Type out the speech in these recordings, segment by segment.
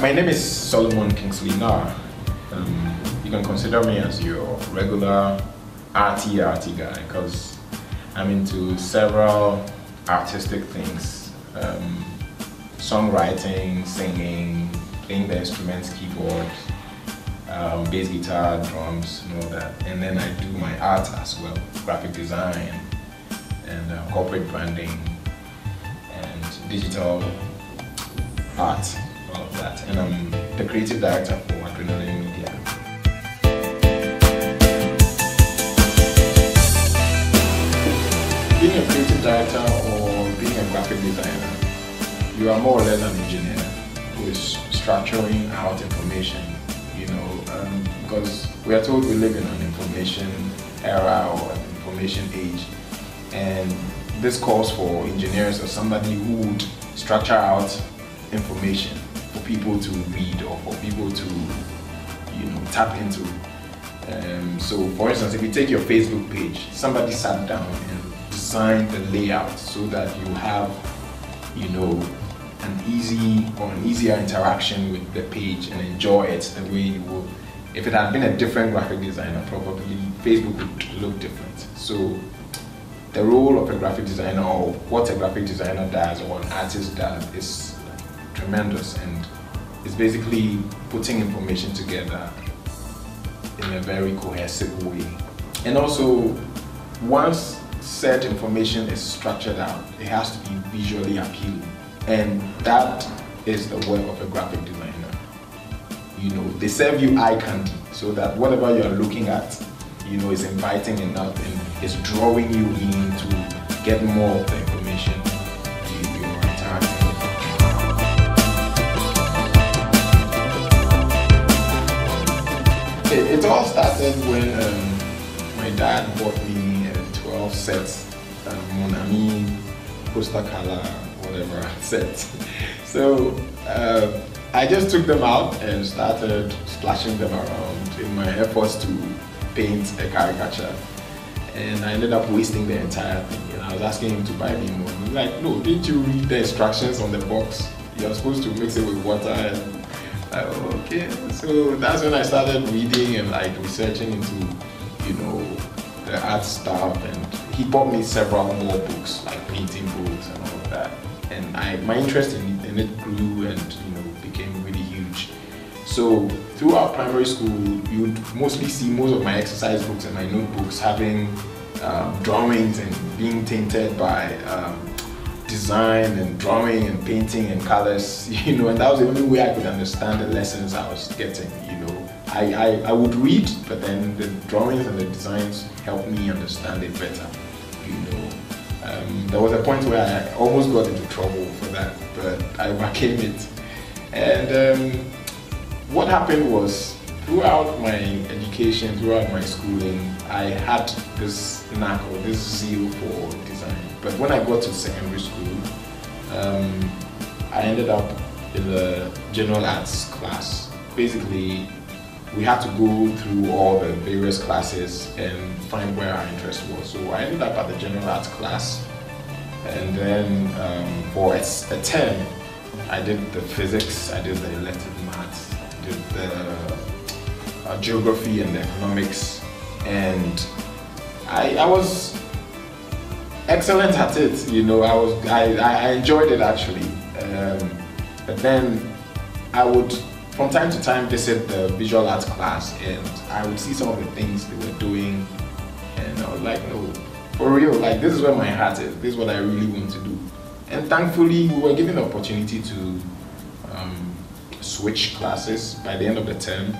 My name is Solomon Kingsley Narh. You can consider me as your regular arty guy because I'm into several artistic things. Songwriting, singing, playing the instruments, keyboard, bass guitar, drums, and all that. And then I do my art as well, graphic design and corporate branding and digital art, all of that. And I'm the creative director for Adrenalin Media. Being a creative director or being a graphic designer, you are more or less an engineer who is structuring out information, because we are told we live in an information era or an information age, and this calls for engineers or somebody who would structure out information for people to read or for people to tap into. So for instance, if you take your Facebook page, somebody sat down and designed the layout so that you have an easier interaction with the page and enjoy it the way you would. If it had been a different graphic designer, probably Facebook would look different. So the role of a graphic designer, or what a graphic designer does or an artist does, is tremendous, and it's basically putting information together in a very cohesive way. And also, once said information is structured out, it has to be visually appealing, and that is the work of a graphic designer. They serve you eye candy so that whatever you're looking at, is inviting enough and is drawing you in to get more of the information you're interacting with. It all started when my dad bought me 12 sets, Monami, poster color, whatever sets. So I just took them out and started splashing them around in my efforts to paint a caricature, and I ended up wasting the entire thing. And I was asking him to buy me more. He was like, "No, didn't you read the instructions on the box? You're supposed to mix it with water." And okay. So that's when I started reading and researching into the art stuff, and he bought me several more books, like painting books and all of that. And my interest in it grew and became really huge. So throughout primary school, you'd mostly see most of my exercise books and my notebooks having drawings and being tainted by design and drawing and painting and colors, and that was the only way I could understand the lessons I was getting. I would read, but then the drawings and the designs helped me understand it better. There was a point where I almost got into trouble for that, but I overcame it. And what happened was, throughout my education, throughout my schooling, I had this knack or this zeal for design. But when I got to secondary school, I ended up in the general arts class. Basically, we had to go through all the various classes and find where our interest was. So I ended up at the general arts class, and then for a term, I did the physics, I did the elective maths, I did the geography and the economics, and I was excellent at it. I enjoyed it actually. But then I would, from time to time, visit the visual arts class, and I would see some of the things they were doing, and I was like, no, for real, this is where my heart is. This is what I really want to do. And thankfully, we were given the opportunity to switch classes by the end of the term,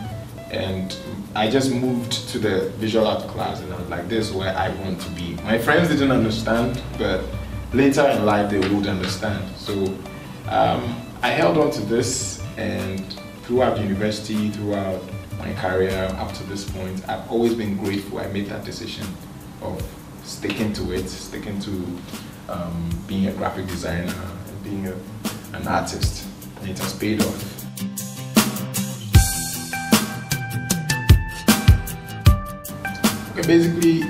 and I just moved to the visual art class, and I was like, this is where I want to be. My friends didn't understand, but later in life they would understand. So I held on to this, and throughout university, throughout my career up to this point, I've always been grateful I made that decision of sticking to it, sticking to being a graphic designer and being an artist, and it has paid off. Okay, basically,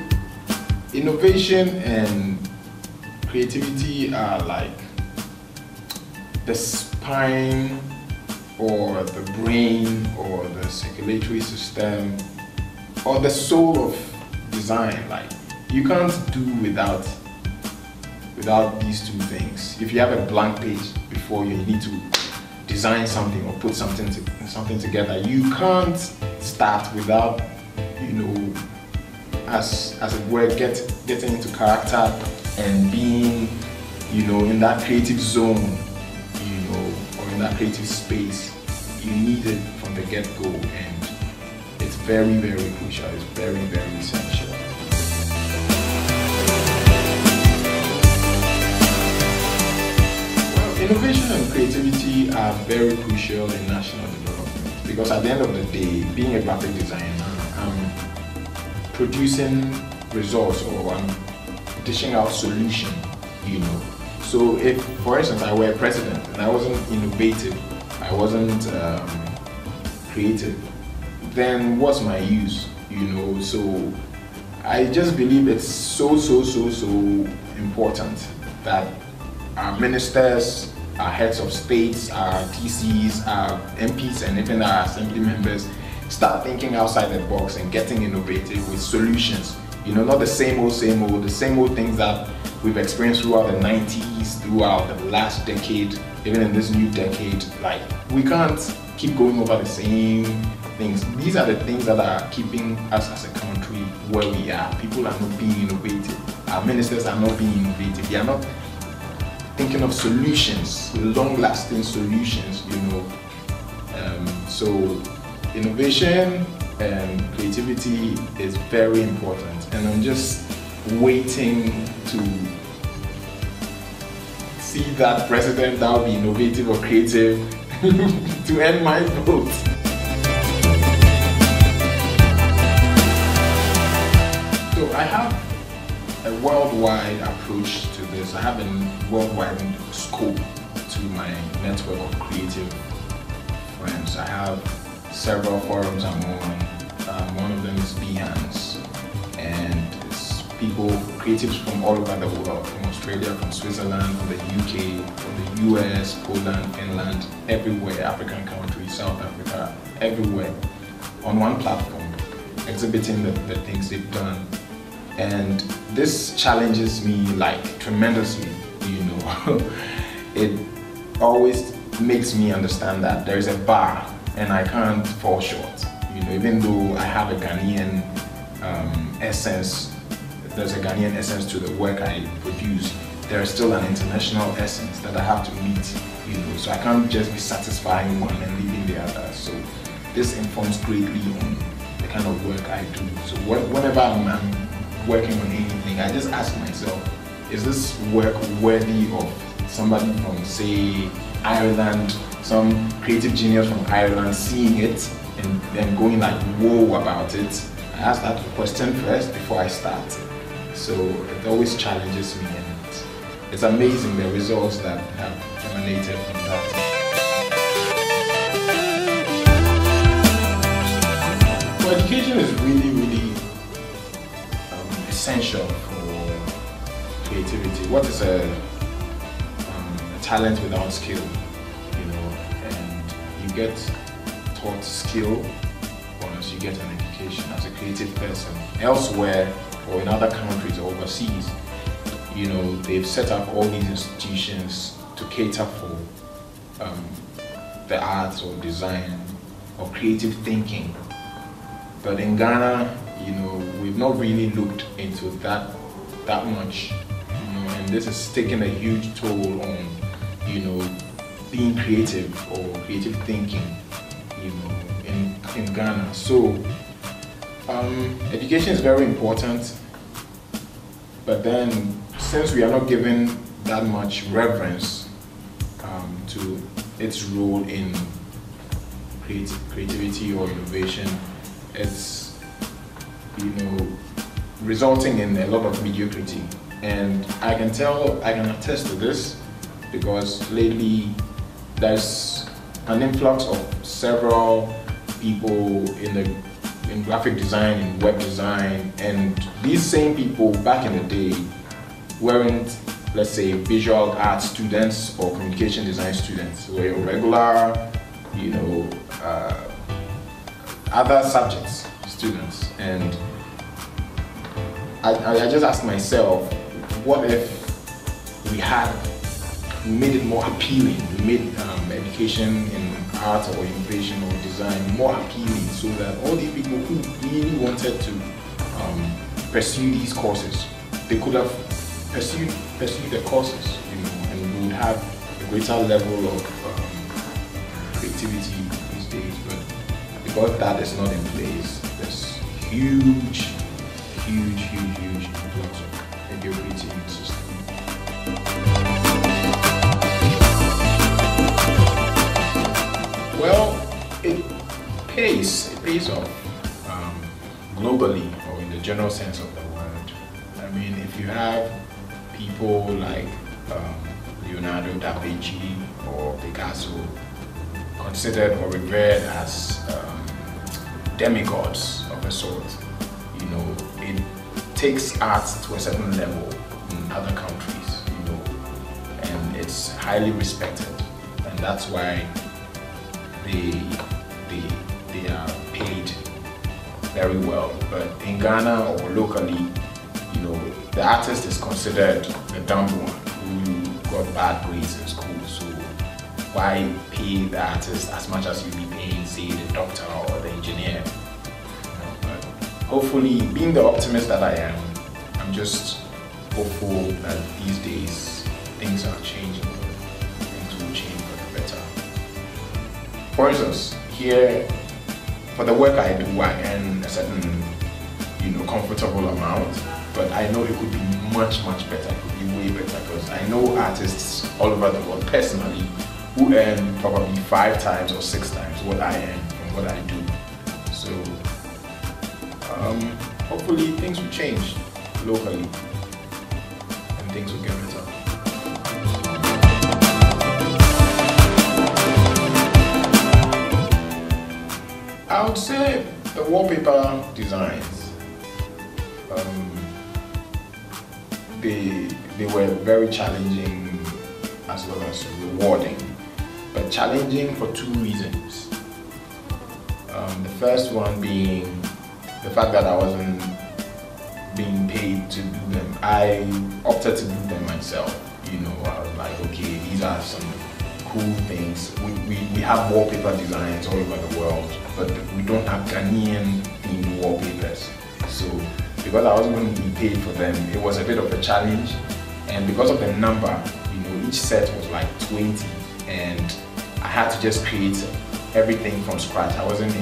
innovation and creativity are like the spine or the brain or the circulatory system or the soul of design. Like, you can't do without these two things. If you have a blank page before you need to design something or put something together, you can't start without, you know, as it were, getting into character and being, you know, in that creative zone, you know, or in that creative space. You need it from the get-go, and it's very, very crucial. It's very, very essential. Well, innovation and creativity are very crucial in national development, because at the end of the day, being a graphic designer, I'm producing results, or I'm dishing out solution, you know. So if, for instance, I were president and I wasn't innovative, I wasn't creative, then what's my use, you know? So I just believe it's so important that our ministers, our heads of states, our DCs, our MPs, and even our assembly members start thinking outside the box and getting innovative with solutions. You know, not the same old things that we've experienced throughout the 90s, throughout the last decade, even in this new decade. Like, we can't keep going over the same things. These are the things that are keeping us as a country where we are. People are not being innovative. Our ministers are not being innovative. They are not thinking of solutions, long-lasting solutions, you know. So innovation and creativity is very important, and I'm just waiting to see that president that will be innovative or creative to end my vote. So I have a worldwide approach to this. I have a worldwide scope to my network of creative friends. I have several forums I'm on. One of them is Behance, and it's people, creatives from all over the world, from Australia, from Switzerland, from the UK, from the US, Poland, Finland, everywhere, African countries, South Africa, everywhere, on one platform, exhibiting the things they've done. And this challenges me like tremendously, you know. It always makes me understand that there is a bar and I can't fall short. You know, even though I have a Ghanaian essence, there's a Ghanaian essence to the work I produce, there is still an international essence that I have to meet, you know, so I can't just be satisfying one and leaving the other. So this informs greatly on the kind of work I do. So whenever I'm working on anything, I just ask myself, is this work worthy of somebody from, say, Ireland, some creative genius from Ireland seeing it and then going like, whoa about it? I ask that question first before I start. So it always challenges me, and it's amazing the results that have emanated from that. So education is really essential for creativity. What is a talent without skill? You know, and you get taught skill once you get an education as a creative person. Elsewhere, or in other countries or overseas, you know, they've set up all these institutions to cater for the arts or design or creative thinking. But in Ghana, you know, we've not really looked into that much, you know, and this is taking a huge toll on, you know, being creative or creative thinking, you know, in Ghana. So education is very important, but then since we are not given that much reverence to its role in creativity or innovation, it's, you know, resulting in a lot of mediocrity. And I can attest to this because lately there's an influx of several people in graphic design, in web design, and these same people back in the day weren't, let's say, visual art students or communication design students. They were regular you know, other subjects, students, and I just asked myself, what if we had made it more appealing? We made education in art or innovation or design more appealing, so that all these people who really wanted to pursue these courses, they could have pursued the courses, you know, and we would have a greater level of creativity these days. But because that is not in place, there's huge influx of mediocrity in the system. Well, it pays off globally, or in the general sense of the word. I mean, if you have people like Leonardo da Vinci or Picasso considered or revered as demigods of a sort, you know, it takes art to a certain level in other countries, you know, and it's highly respected, and that's why they are paid very well. But in Ghana or locally, you know, the artist is considered the dumb one who got bad grades in school. So why pay the artist as much as you'd be paying, say, the doctor or the engineer? You know, but hopefully, being the optimist that I am, I'm just hopeful that these days things are changing. Things will change for the better. For instance, here, for the work I do, I earn a certain, you know, comfortable amount, but I know it could be much better. It could be way better, because I know artists all over the world personally who earn probably 5 times or 6 times what I earn from what I do. So hopefully things will change locally and things will get better. I would say the wallpaper designs, they were very challenging as well as rewarding, but challenging for 2 reasons. The first one being the fact that I wasn't being paid to do them. I opted to do them myself. You know, I was like, okay, these are some cool things. We have wallpaper designs all over the world, but we don't have Ghanaian themed wallpapers. So because I wasn't going to be paid for them, it was a bit of a challenge. And because of the number, you know, each set was like 20, and I had to just create everything from scratch. I wasn't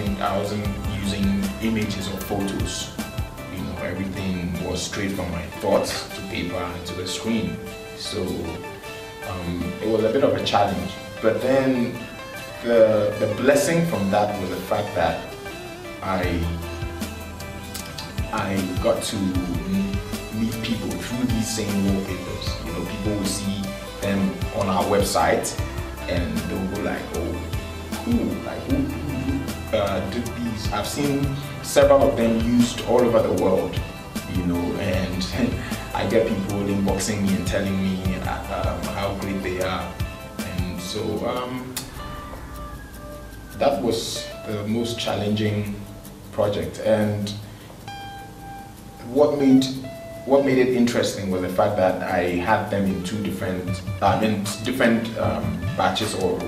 using images or photos. You know, everything was straight from my thoughts to paper and to the screen. So it was a bit of a challenge. But then the blessing from that was the fact that I got to meet people through these same wallpapers. You know, people will see them on our website and they'll go like, oh, cool, like who did these? I've seen several of them used all over the world, you know, and I get people inboxing me and telling me how great they are. And so that was the most challenging project. And what made it interesting was the fact that I had them in 2 different batches or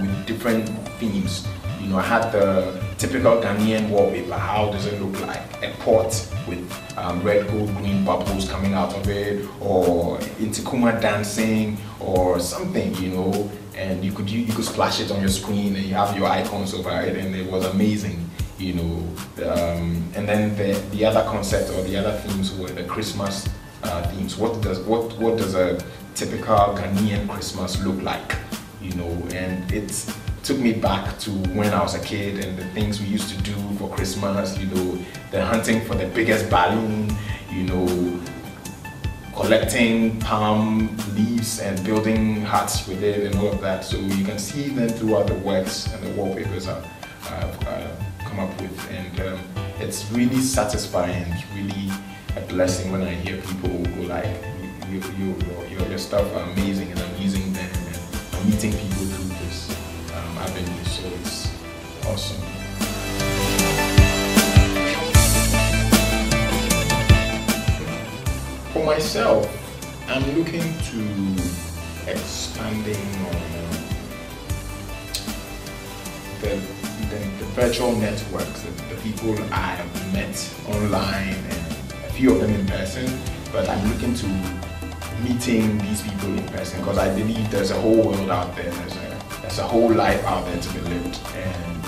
with different themes. You know, I had the typical Ghanaian wallpaper. How does it look like? A pot with red, gold, green bubbles coming out of it, or Intikuma dancing, or something, you know. And you could splash it on your screen, and you have your icons over it, and it was amazing, you know. And then the other concept or the other themes were the Christmas themes. What does a typical Ghanaian Christmas look like? You know, and it took me back to when I was a kid and the things we used to do for Christmas, you know, the hunting for the biggest balloon, you know, collecting palm leaves and building huts with it and all of that. So you can see them throughout the works and the wallpapers I've come up with, and it's really satisfying. It's really a blessing when I hear people go like, your stuff are amazing and I'm using them and I'm meeting people through this avenue. So So it's awesome. For myself, I'm looking to expanding on the virtual networks, the people I have met online and a few of them in person, but I'm looking to meeting these people in person because I believe there's a whole world out there, there's a whole life out there to be lived, and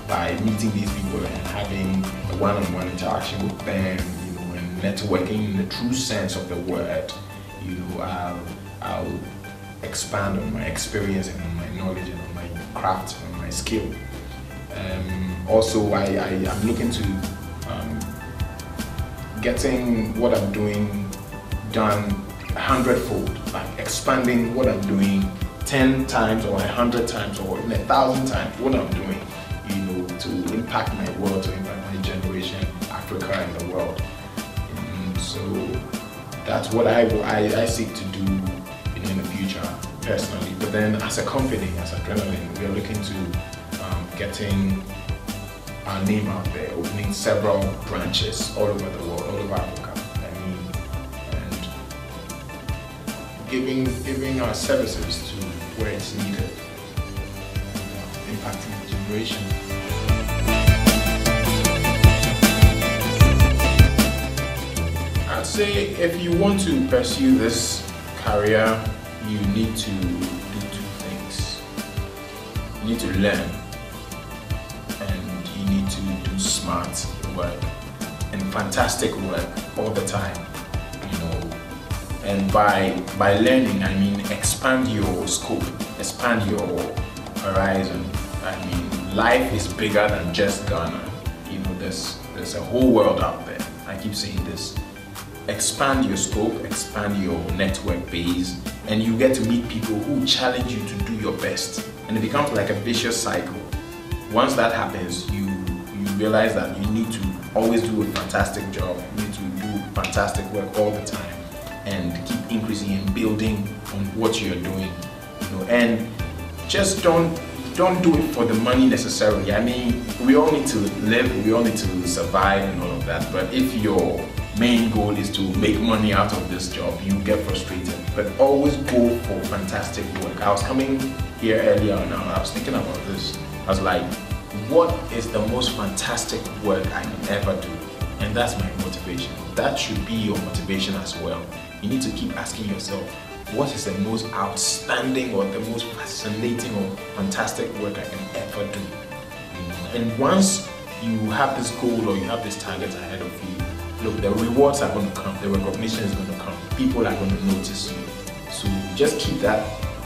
by meeting these people and having a one-on-one interaction with them, you know, and networking in the true sense of the word, you know, I'll expand on my experience and on my knowledge and on my craft and on my skill. Also, I'm looking to getting what I'm doing done 100-fold, like expanding what I'm doing 10 times or 100 times or even 1,000 times what I'm doing, you know, to impact my world, to impact my generation, Africa and the world. And so that's what I seek to do in the future personally. But then as a company, as Adrenalin, we are looking to getting our name out there, opening several branches all over the world, all over Africa, I mean, and giving our services to where it's needed, impacting the generation. I'd say if you want to pursue this career, you need to do two things. You need to learn, and you need to do smart work and fantastic work all the time, you know. And by learning, I mean expand your scope, expand your horizon. I mean, life is bigger than just Ghana. You know, there's a whole world out there. I keep saying this. Expand your scope, expand your network base, and you get to meet people who challenge you to do your best. And it becomes like a vicious cycle. Once that happens, you realize that you need to always do a fantastic job, you need to do fantastic work all the time, and keep increasing and building on what you're doing, you know. And just don't do it for the money necessarily. I mean, we all need to live, we all need to survive and all of that, but if your main goal is to make money out of this job, you get frustrated. But always go for fantastic work. I was coming here earlier and I was thinking about this. I was like, what is the most fantastic work I can ever do? And that's my motivation. That should be your motivation as well. You need to keep asking yourself, what is the most outstanding or the most fascinating or fantastic work I can ever do? You know? And once you have this goal or you have this target ahead of you, look, the rewards are going to come, the recognition is going to come, people are going to notice you. So just keep that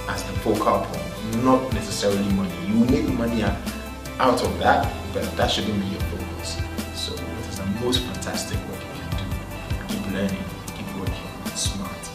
as the focal point, not necessarily money. You will make money out of that, but that shouldn't be your focus. So what is the most fantastic work you can do? Keep learning, keep working smart.